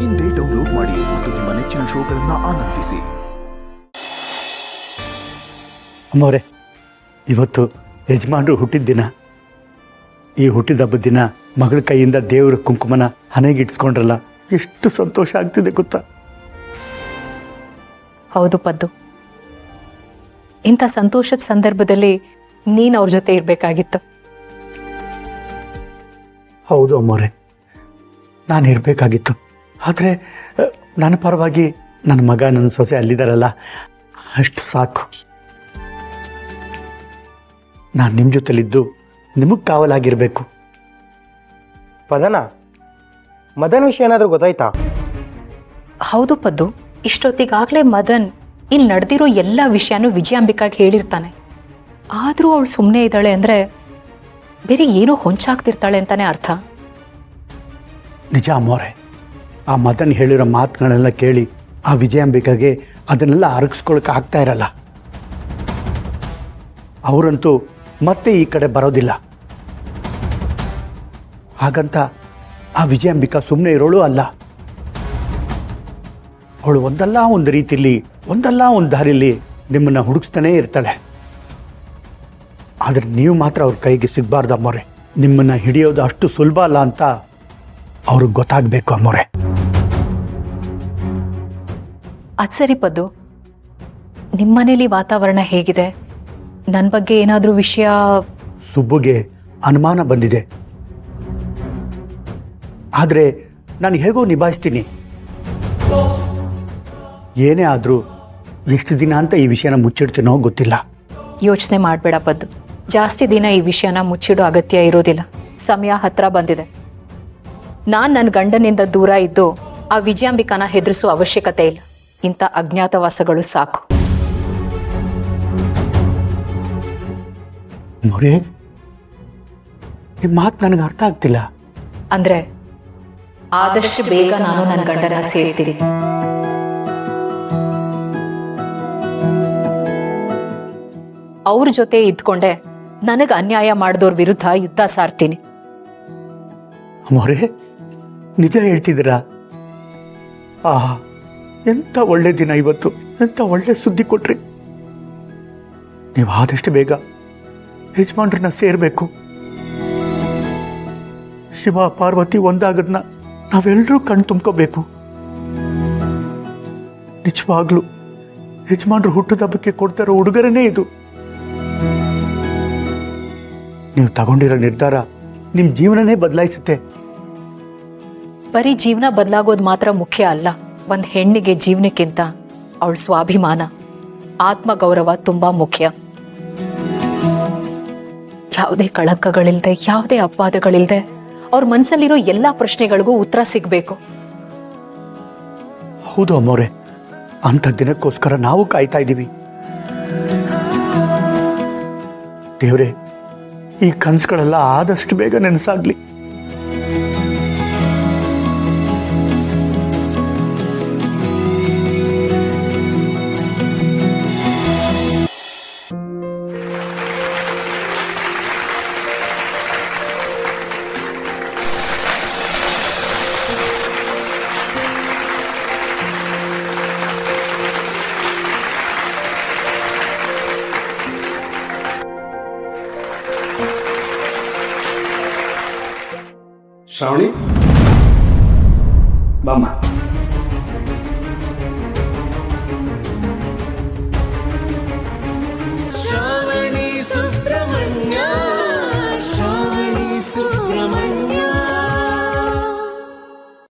ಇಂದೇ ಡೌನ್ಲೋಡ್ ಮಾಡಿ ಮತ್ತು ನಿಮ್ಮ ನೆಚ್ಚಿನ ಶೋಗಳನ್ನು ಆನಂದಿಸಿ. ಅಮ್ಮವರೇ, ಇವತ್ತು ಯಜಮಾನರು ಹುಟ್ಟಿದ ದಿನ. ಈ ಹುಟ್ಟಿದ ಹಬ್ಬದ ದಿನ ಮಗಳ ಕೈಯಿಂದ ದೇವರ ಕುಂಕುಮನ ಹಣೆಗಿಡ್ಸ್ಕೊಂಡ್ರಲ್ಲ, ಎಷ್ಟು ಸಂತೋಷ ಆಗ್ತಿದೆ ಗೊತ್ತಾ? ಹೌದು ಪದ್ದು, ಇಂಥ ಸಂತೋಷದ ಸಂದರ್ಭದಲ್ಲಿ ನೀನು ಅವ್ರ ಜೊತೆ ಇರಬೇಕಾಗಿತ್ತು. ಹೌದು ಅಮ್ಮವರೇ, ನಾನು ಇರಬೇಕಾಗಿತ್ತು. ಆದರೆ ನನ್ನ ಪರವಾಗಿ ನನ್ನ ಮಗ, ನನ್ನ ಸೊಸೆ ಅಲ್ಲಿದ್ದಾರಲ್ಲ, ಅಷ್ಟು ಸಾಕು. ನಾನು ನಿಮ್ಮ ಜೊತೆಲಿದ್ದು ನಿಮಗೆ ಕಾವಲಾಗಿರಬೇಕು. ಮದನ್ ವಿಷಯ ಏನಾದರೂ ಗೊತ್ತಾಯ್ತಾ? ಹೌದು ಪದ್ದು, ಇಷ್ಟೊತ್ತಿಗಾಗಲೇ ಮದನ್ ಇಲ್ಲಿ ನಡೆದಿರೋ ಎಲ್ಲ ವಿಷಯನೂ ವಿಜಯಾಂಬಿಕಾಗೆ ಹೇಳಿರ್ತಾನೆ. ಆದರೂ ಅವಳು ಸುಮ್ಮನೆ ಇದ್ದಾಳೆ ಅಂದರೆ ಬೇರೆ ಏನೋ ಹೊಂಚಾಗ್ತಿರ್ತಾಳೆ ಅಂತಾನೆ ಅರ್ಥ. ನಿಜ ಅಮ್ಮವರೇ, ಆ ಮದನ್ ಹೇಳಿರೋ ಮಾತುಗಳನ್ನೆಲ್ಲ ಕೇಳಿ ಆ ವಿಜಯಾಂಬಿಕಾಗೆ ಅದನ್ನೆಲ್ಲ ಅರಗಿಸ್ಕೊಳಕ್ಕೆ ಆಗ್ತಾ ಇರಲ್ಲ. ಅವರಂತೂ ಮತ್ತೆ ಈ ಕಡೆ ಬರೋದಿಲ್ಲ. ಹಾಗಂತ ಆ ವಿಜಯಾಂಬಿಕಾ ಸುಮ್ಮನೆ ಇರೋಳು ಅಲ್ಲ. ಅವಳು ಒಂದಲ್ಲ ಒಂದು ರೀತಿಯಲ್ಲಿ, ಒಂದಲ್ಲ ಒಂದು ದಾರಿಯಲ್ಲಿ ನಿಮ್ಮನ್ನು ಹುಡುಕ್ತಾನೇ ಇರ್ತಾಳೆ. ಆದರೆ ನೀವು ಮಾತ್ರ ಅವ್ರ ಕೈಗೆ ಸಿಗಬಾರ್ದು ಅಮ್ಮೋರೆ. ನಿಮ್ಮನ್ನು ಹಿಡಿಯೋದು ಅಷ್ಟು ಸುಲಭ ಅಲ್ಲ ಅಂತ ಅವ್ರಿಗೆ ಗೊತ್ತಾಗಬೇಕು ಅಮ್ಮೋರೆ. ಅದು ಸರಿ ಪದ್ದು, ನಿಮ್ಮನೇಲಿ ವಾತಾವರಣ ಹೇಗಿದೆ? ನನ್ನ ಬಗ್ಗೆ ಏನಾದರೂ ವಿಷಯ? ಸುಬ್ಬುಗೆ ಅನುಮಾನ ಬಂದಿದೆ. ಆದರೆ ನಾನು ಹೇಗೋ ನಿಭಾಯಿಸ್ತೀನಿ. ಏನೇ ಆದರೂ ಎಷ್ಟು ದಿನ ಅಂತ ಈ ವಿಷಯನ ಮುಚ್ಚಿಡ್ತೀನೋ ಗೊತ್ತಿಲ್ಲ. ಯೋಚನೆ ಮಾಡಬೇಡ ಪದ್ದು, ಜಾಸ್ತಿ ದಿನ ಈ ವಿಷಯನ ಮುಚ್ಚಿಡೋ ಅಗತ್ಯ ಇರೋದಿಲ್ಲ. ಸಮಯ ಹತ್ರ ಬಂದಿದೆ. ನಾನು ನನ್ನ ಗಂಡನಿಂದ ದೂರ ಇದ್ದು ಆ ವಿಜಯಾಂಬಿಕಾನ ಹೆದರಿಸೋ ಅವಶ್ಯಕತೆ ಇಲ್ಲ. ಇಂಥ ಅಜ್ಞಾತವಾಸಗಳು ಸಾಕು. ಮೊರೆ, ನಿಮ್ಮ ಮಾತು ನನಗೆ ಅರ್ಥ ಆಗ್ತಿಲ್ಲ. ಅಂದ್ರೆ ಆದಷ್ಟು ಬೇಗ ನಾನು ನನ್ನ ಗಂಡನ ಸೇರ್ತೀನಿ. ಅವ್ರ ಜೊತೆ ಇದ್ಕೊಂಡೆ ನನಗೆ ಅನ್ಯಾಯ ಮಾಡಿದವ್ರ ವಿರುದ್ಧ ಯುದ್ಧ ಸಾರ್ತೀನಿ. ಮೊರೆ, ನಿಜ ಹೇಳ್ತಿದ್ದೀರಾ? ಆಹಾ, ಎಂಥ ಒಳ್ಳೆ ದಿನ ಇವತ್ತು, ಎಂಥ ಒಳ್ಳೆ ಸುದ್ದಿ ಕೊಟ್ರಿ. ನೀವು ಆದಷ್ಟು ಬೇಗ ಯಜಮಾನ್ರನ್ನ ಸೇರಬೇಕು. ಶಿವ ಪಾರ್ವತಿ ಒಂದಾಗದ್ನ ನಾವೆಲ್ಲರೂ ಕಣ್ ತುಂಬ್ಕೋಬೇಕು. ನಿಜವಾಗ್ಲೂ ಯಜಮಾನ್ರು ಹುಟ್ಟದ ಹಬ್ಬಕ್ಕೆ ಕೊಡ್ತಾರೋ ಉಡುಗೊರೆನೇ ಇದು. ನೀವು ತಗೊಂಡಿರೋ ನಿರ್ಧಾರ ನಿಮ್ಮ ಜೀವನನೇ ಬದಲಾಯಿಸುತ್ತೆ. ಬರೀ ಜೀವನ ಬದಲಾಗೋದು ಮಾತ್ರ ಮುಖ್ಯ ಅಲ್ಲ. ಒಂದು ಹೆಣ್ಣಿಗೆ ಜೀವನಕ್ಕಿಂತ ಅವಳ ಸ್ವಾಭಿಮಾನ, ಆತ್ಮಗೌರವ ತುಂಬಾ ಮುಖ್ಯ. ಯಾವುದೇ ಕಳಂಕಗಳಿಲ್ದೆ, ಯಾವುದೇ ಅಪವಾದಗಳಿಲ್ದೆ ಅವ್ರ ಮನಸ್ಸಲ್ಲಿರೋ ಎಲ್ಲ ಪ್ರಶ್ನೆಗಳಿಗೂ ಉತ್ತರ ಸಿಗಬೇಕು. ಹೌದು ಅಮ್ಮೋರೆ, ಅಂಥ ದಿನಕ್ಕೋಸ್ಕರ ನಾವು ಕಾಯ್ತಾ ಇದ್ದೀವಿ. ದೇವ್ರೆ, ಈ ಕನಸುಗಳೆಲ್ಲ ಆದಷ್ಟು ಬೇಗ ನೆನಸಾಗ್ಲಿ. ಶ್ರಾವಣಿ, ಬಾಮ್ಮ.